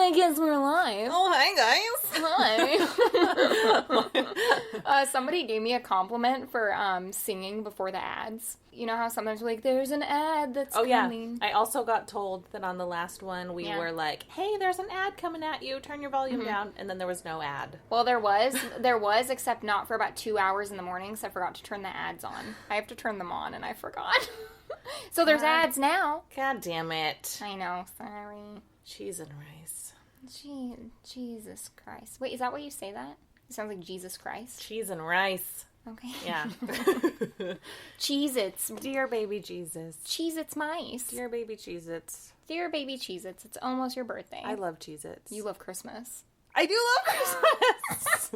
I guess we're live. Oh, hi, guys. Hi. Somebody gave me a compliment for singing before the ads. You know how sometimes we're like, there's an ad that's coming. I also got told that on the last one we were like, hey, there's an ad coming at you. Turn your volume down. And then there was no ad. Well, there was, except not for about 2 hours in the morning, so I forgot to turn the ads on. I have to turn them on, and I forgot. So there's ads now. God damn it. I know. Sorry. Cheese and rice. Jesus Christ. Wait, is that what you say that? It sounds like Jesus Christ. Cheese and rice. Okay. Yeah. Cheez-Its. Dear baby Jesus. Cheez-Its mice. Dear baby Cheez-Its. Dear baby Cheez-Its. It's almost your birthday. I love Cheez-Its. You love Christmas. I do love Christmas.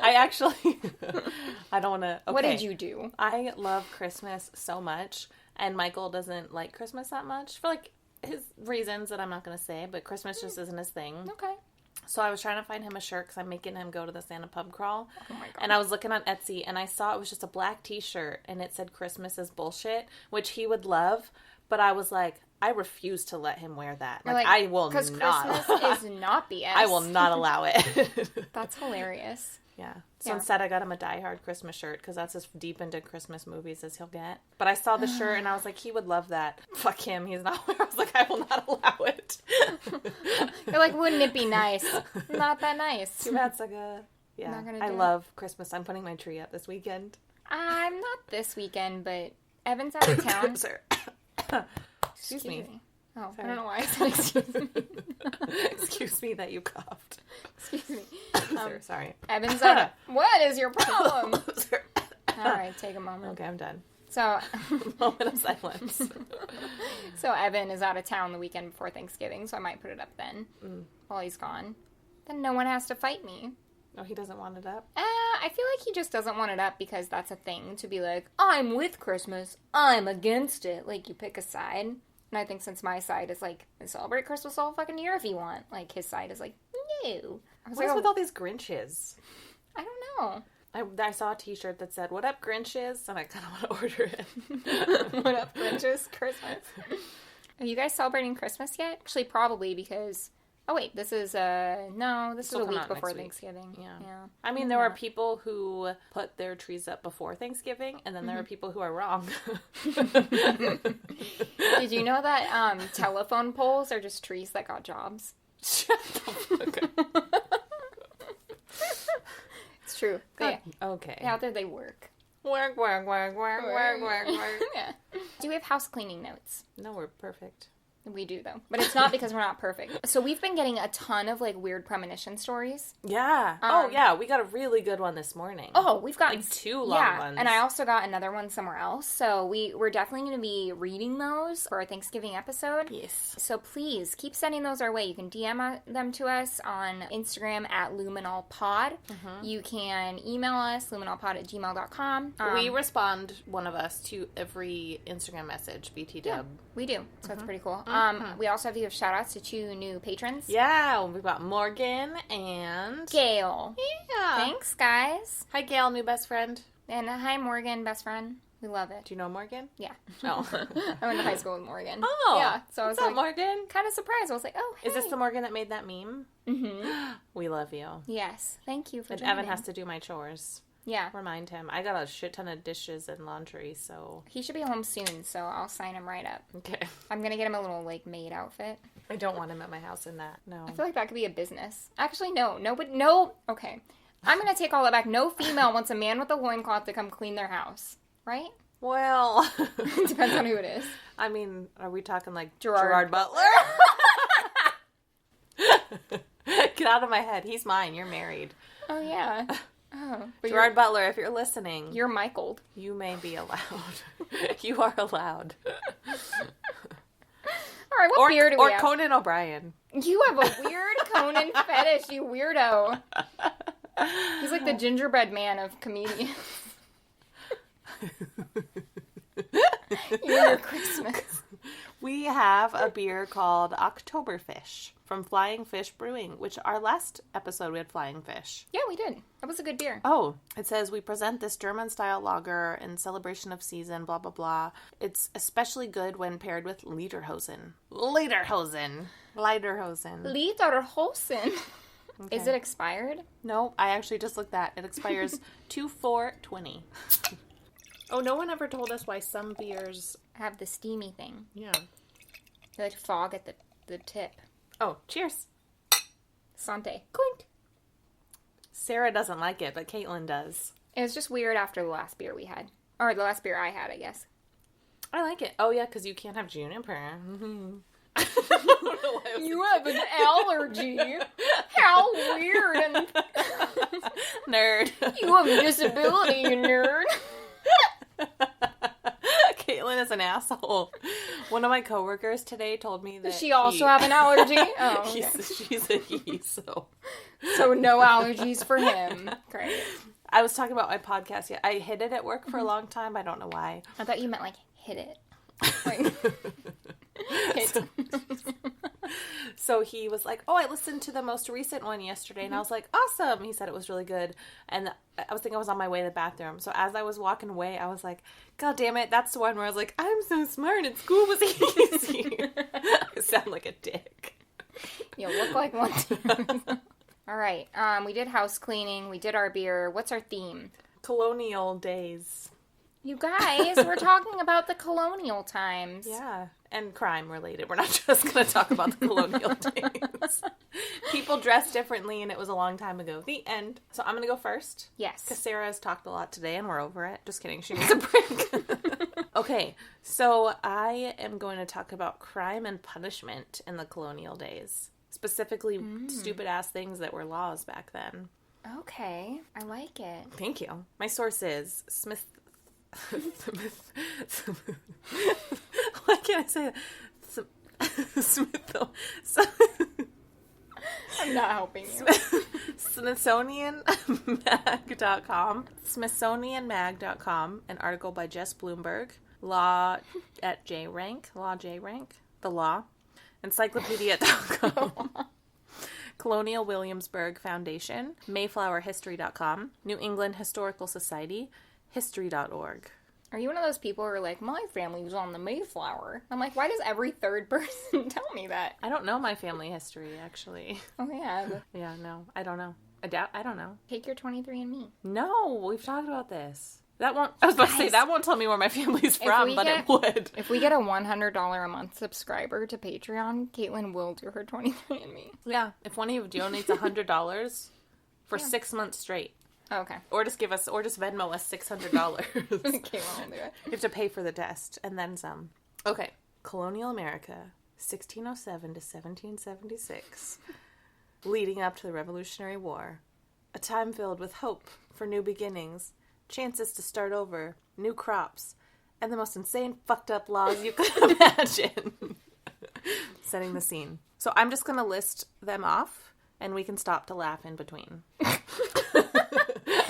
I don't want to... Okay. What did you do? I love Christmas so much, and Michael doesn't like Christmas that much for, like, his reasons that I'm not going to say, but Christmas just isn't his thing. Okay. So I was trying to find him a shirt because I'm making him go to the Santa pub crawl. Oh my God. And I was looking on Etsy, and I saw it was just a black t-shirt, and it said Christmas is bullshit, which he would love, but I was like, I refuse to let him wear that. Like I will not. Because Christmas is not BS. I will not allow it. That's hilarious. Yeah. So instead I got him a Die Hard Christmas shirt because that's as deep into Christmas movies as he'll get. But I saw the shirt and I was like, he would love that. Fuck him. He's not. I was like, I will not allow it. You're like, wouldn't it be nice? Not that nice. Too bad, Saga. Yeah. I love Christmas. I'm putting my tree up this weekend. I'm not this weekend, but Evan's out of town. Excuse me. Oh, sorry. I don't know why I said excuse me. Excuse me that you coughed. Excuse me. Sorry. Evan's out. What is your problem? All right, take a moment. Okay, I'm done. So, moment of silence. So Evan is out of town the weekend before Thanksgiving, so I might put it up then while he's gone. Then no one has to fight me. Oh, he doesn't want it up? I feel like he just doesn't want it up because that's a thing to be like, I'm with Christmas, I'm against it. Like, you pick a side. And I think since my side is like, celebrate Christmas all fucking year if you want. Like, his side is like, no. What's with all these Grinches? I don't know. I saw a t-shirt that said, what up, Grinches? And I kind of want to order it. What up, Grinches? Christmas. Are you guys celebrating Christmas yet? Actually, probably because... Oh, wait, this is a week before Thanksgiving. Yeah. I mean, there are people who put their trees up before Thanksgiving, and then there are people who are wrong. Did you know that telephone poles are just trees that got jobs? Shut the fuck up. It's true. Yeah. Okay. Out there, they work. Work. Yeah. Do we have house cleaning notes? No, we're perfect. We do, though. But it's not because we're not perfect. So we've been getting a ton of, like, weird premonition stories. Yeah. We got a really good one this morning. Oh, we've got... Like, 2 long ones. And I also got another one somewhere else. So we're definitely going to be reading those for our Thanksgiving episode. Yes. So please, keep sending those our way. You can DM them to us on Instagram at luminolpod. You can email us, luminolpod@gmail.com. We respond, one of us, to every Instagram message, BTW. Yeah, we do. So that's pretty cool. We also have to give shout-outs to 2 new patrons. Yeah, we've got Morgan and... Gail. Yeah. Thanks, guys. Hi, Gail, new best friend. And hi, Morgan, best friend. We love it. Do you know Morgan? Yeah. Oh. I went to high school with Morgan. Oh. Yeah. So I was What's up, like, Morgan? kind of surprised. I was like, oh, hey. Is this the Morgan that made that meme? Mm-hmm. We love you. Yes. Thank you for And joining. Evan has to do my chores. Yeah. Remind him. I got a shit ton of dishes and laundry, so... He should be home soon, so I'll sign him right up. Okay. I'm going to get him a little, like, maid outfit. I don't want him at my house in that. No. I feel like that could be a business. Actually, no. No. Okay. I'm going to take all that back. No female wants a man with a loincloth to come clean their house. Right? Well... Depends on who it is. I mean, are we talking like Gerard Butler? Get out of my head. He's mine. You're married. Oh, yeah. Oh, but Gerard Butler, if you're listening, you're Michael'd. You may be allowed. You are allowed. All right, what beer do we have? Or Conan O'Brien. You have a weird Conan fetish, you weirdo. He's like the gingerbread man of comedians. Your Christmas. We have a beer called Oktoberfish from Flying Fish Brewing, which our last episode we had Flying Fish. Yeah, we did. That was a good beer. Oh, it says we present this German-style lager in celebration of season, blah, blah, blah. It's especially good when paired with Lederhosen. Lederhosen. Lederhosen. Lederhosen. Okay. Is it expired? No, I actually just looked that. It expires 2/4/20. Oh, no one ever told us why some beers... Have the steamy thing. Yeah. They like fog at the tip. Oh, cheers. Sante. Clink. Sarah doesn't like it, but Caitlin does. It was just weird after the last beer we had. Or the last beer I had, I guess. I like it. Oh, yeah, because you can't have juniper. Mm-hmm. You have an allergy. How weird. And Nerd. you have a disability, you nerd. Caitlin is an asshole. One of my coworkers today told me that Does she also have an allergy? Oh, okay. She's a he, so... So no allergies for him. Great. I was talking about my podcast. Yeah, I hid it at work for a long time. I don't know why. I thought you meant like hit it. Like, hit. So he was like, oh, I listened to the most recent one yesterday. And I was like, awesome. He said it was really good. And I was thinking I was on my way to the bathroom. So as I was walking away, I was like, God damn it. That's the one where I was like, I'm so smart and school was easy. I sound like a dick. You look like one too. All right. We did house cleaning. We did our beer. What's our theme? Colonial days. You guys, we're talking about the colonial times. Yeah, and crime related. We're not just going to talk about the colonial days. People dress differently, and it was a long time ago. The end. So I'm going to go first. Yes. Because Sarah has talked a lot today, and we're over it. Just kidding. She needs a break. Okay, so I am going to talk about crime and punishment in the colonial days. Specifically, stupid-ass things that were laws back then. Okay, I like it. Thank you. My source is Smith... Why can't I say that? Smith... I'm not helping you. SmithsonianMag.com. SmithsonianMag.com. An article by Jess Bloomberg. Law at J Rank. Law J Rank. The Law. Encyclopedia.com. Colonial Williamsburg Foundation. MayflowerHistory.com. New England Historical Society. History.org. Are you one of those people who are like, my family was on the Mayflower? I'm like, why does every third person tell me that? I don't know my family history, actually. Oh, yeah. Yeah, no. I don't know. I don't know. Take your 23andMe. No, we've talked about this. That won't... I was about to say, that won't tell me where my family's from, but it would. If we get a $100 a month subscriber to Patreon, Caitlin will do her 23andMe. Yeah. If one of you donates $100 for 6 months straight. Okay. Or just Venmo us $600. Caitlin will do it. You have to pay for the test, and then some. Okay. Colonial America, 1607 to 1776. Leading up to the Revolutionary War. A time filled with hope for new beginnings, chances to start over, new crops, and the most insane fucked up laws you could imagine. Setting the scene. So I'm just going to list them off, and we can stop to laugh in between.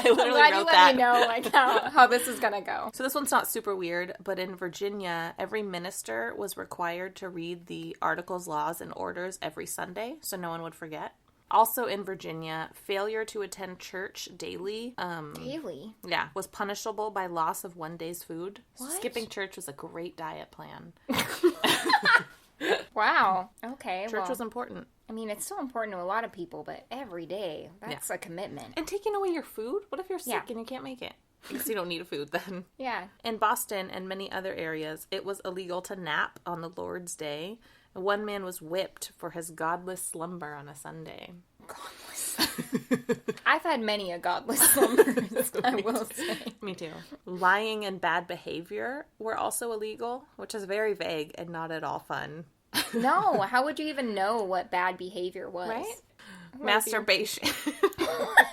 I literally I'm glad wrote you that. let me know like how this is gonna go. So this one's not super weird, but in Virginia, every minister was required to read the articles, laws, and orders every Sunday, so no one would forget. Also in Virginia, failure to attend church daily, Daily? Yeah, was punishable by loss of one day's food. What? Skipping church was a great diet plan. Wow. Okay. Church was important. I mean, it's still important to a lot of people, but every day, that's a commitment. And taking away your food? What if you're sick Yeah. and you can't make it? Because you don't need a food then. Yeah. In Boston and many other areas, it was illegal to nap on the Lord's Day. One man was whipped for his godless slumber on a Sunday. Godless. I've had many a godless slumbers, I will say. Me too. Lying and bad behavior were also illegal, which is very vague and not at all fun. No, how would you even know what bad behavior was? Right? Masturbation. What?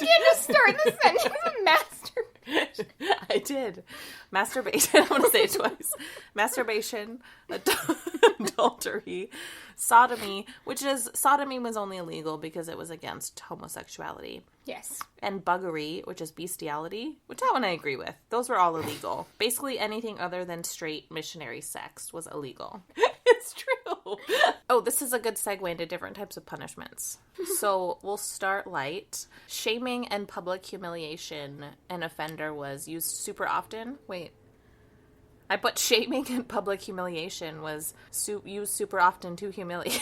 You can't just start the sentence with masturbation. I did. Masturbation. I'm going to say it twice. Masturbation, adultery, sodomy, sodomy was only illegal because it was against homosexuality. Yes. And buggery, which is bestiality, which that one I agree with. Those were all illegal. Basically anything other than straight missionary sex was illegal. It's true. Oh, this is a good segue into different types of punishments. So we'll start light. Shaming and public humiliation. An offender was used super often. Wait. put shaming and public humiliation was used super often to humiliate.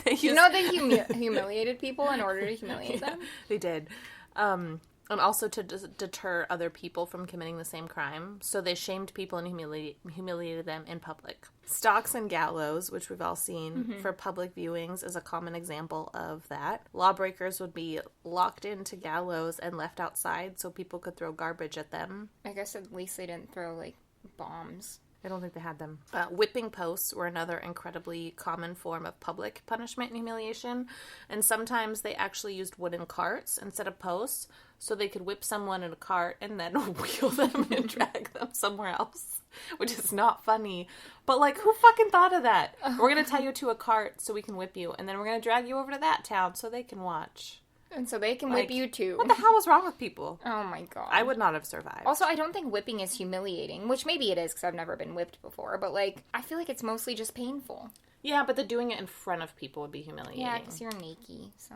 They humiliated people in order to humiliate them? They did. And also to deter other people from committing the same crime. So they shamed people and humiliated them in public. Stocks and gallows, which we've all seen for public viewings, is a common example of that. Lawbreakers would be locked into gallows and left outside so people could throw garbage at them. I guess at least they didn't throw, like, bombs. I don't think they had them. Whipping posts were another incredibly common form of public punishment and humiliation. And sometimes they actually used wooden carts instead of posts, so they could whip someone in a cart and then wheel them and drag them somewhere else, which is not funny. But, like, who fucking thought of that? We're going to tie you to a cart so we can whip you, and then we're going to drag you over to that town so they can watch. And so they can whip you, too. What the hell is wrong with people? Oh, my God. I would not have survived. Also, I don't think whipping is humiliating, which maybe it is because I've never been whipped before, but, like, I feel like it's mostly just painful. Yeah, but the doing it in front of people would be humiliating. Yeah, because you're naked, so...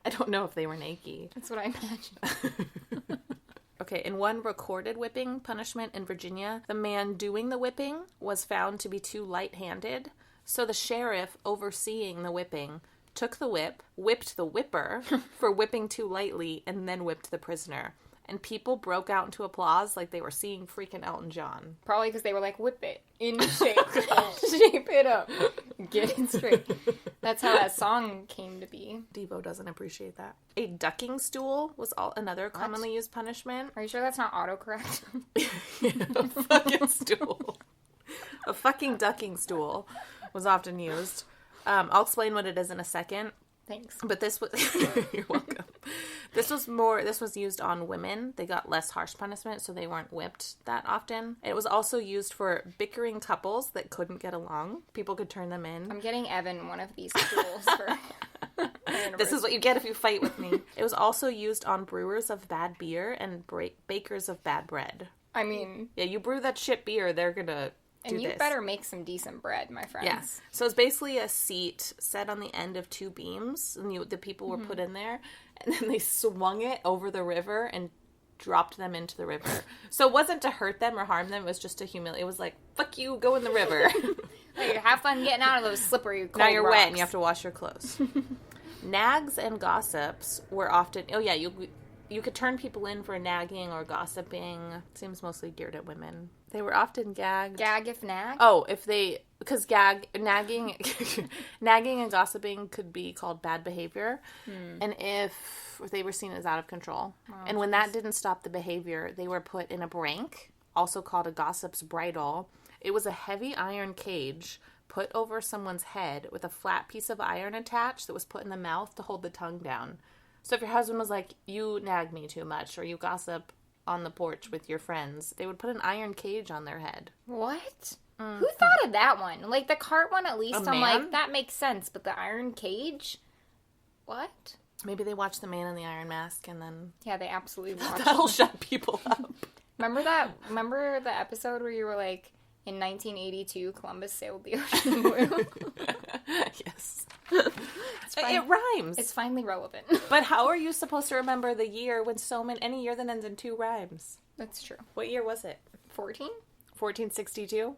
I don't know if they were naked. That's what I imagine. Okay, in one recorded whipping punishment in Virginia, the man doing the whipping was found to be too light-handed, so the sheriff overseeing the whipping took the whip, whipped the whipper for whipping too lightly, and then whipped the prisoner. And people broke out into applause like they were seeing freaking Elton John. Probably because they were like, whip it in shape. Shape it up. Get it straight. That's how that song came to be. Devo doesn't appreciate that. A ducking stool was another commonly used punishment. Are you sure that's not autocorrect? A fucking stool. A fucking ducking stool was often used. I'll explain what it is in a second. Thanks. But this was... You're welcome. This was used on women. They got less harsh punishment, so they weren't whipped that often. It was also used for bickering couples that couldn't get along. People could turn them in. I'm getting Evan one of these tools for... This is what you get if you fight with me. It was also used on brewers of bad beer and bakers of bad bread. I mean... Yeah, you brew that shit beer, they're gonna... And you better make some decent bread, my friends. Yeah. So it's basically a seat set on the end of two beams, and the people were put in there, and then they swung it over the river and dropped them into the river. So it wasn't to hurt them or harm them, it was just to humiliate. It was like, fuck you, go in the river. Hey, have fun getting out of those slippery cold Now you're rocks. wet and you have to wash your clothes. Nags and gossips were often... Oh, yeah, you could turn people in for nagging or gossiping. Seems mostly geared at women. They were often gagged. Gag if nag? Oh, if they... Because nagging and gossiping could be called bad behavior. And if they were seen as out of control. Oh, and when that didn't stop the behavior, they were put in a brank, also called a gossip's bridle. It was a heavy iron cage put over someone's head with a flat piece of iron attached that was put in the mouth to hold the tongue down. So if your husband was like, you nag me too much, or you gossip on the porch with your friends, they would put an iron cage on their head. What? Mm-hmm. Who thought of that one? Like, the cart one, at least, I'm like, that makes sense, but the iron cage? What? Maybe they watched The Man in the Iron Mask, and then... Yeah, they absolutely watched That'll shut people up. Remember the episode where you were like, in 1982, Columbus sailed the ocean blue? Yes. It rhymes. It's finally relevant. But how are you supposed to remember the year when any year that ends in 2 rhymes? That's true. What year was it? 14? 1462?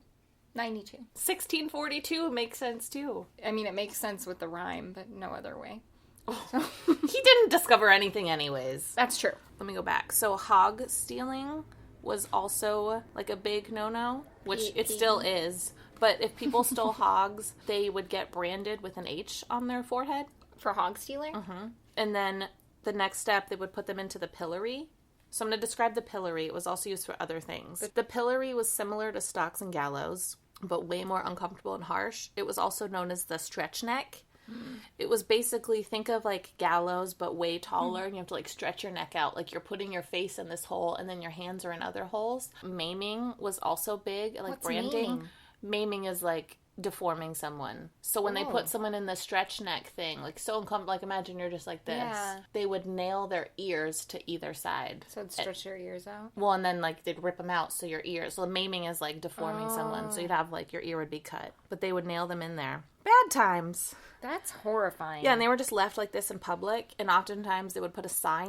92. 1642 makes sense too. I mean, it makes sense with the rhyme, but no other way. Oh. He didn't discover anything anyways. That's true. Let me go back. So hog stealing was also like a big no-no, which it still is. But if people stole hogs, they would get branded with an H on their forehead. For hog stealing? Mm-hmm. And then the next step, they would put them into the pillory. So I'm going to describe the pillory. It was also used for other things. The pillory was similar to stocks and gallows, but way more uncomfortable and harsh. It was also known as the stretch neck. It was basically, think of like gallows, but way taller, and you have to like stretch your neck out. Like you're putting your face in this hole, and then your hands are in other holes. Maiming was also big, like What's branding. Maiming is like deforming someone. So when they put someone in the stretch neck thing, like so uncomfortable, like imagine you're just like this, they would nail their ears to either side. So it'd stretch your ears out? Well, and then like they'd rip them out so your ears. So maiming is like deforming someone. So you'd have like your ear would be cut. But they would nail them in there. Bad times. That's horrifying. Yeah, and they were just left like this in public, and oftentimes they would put a sign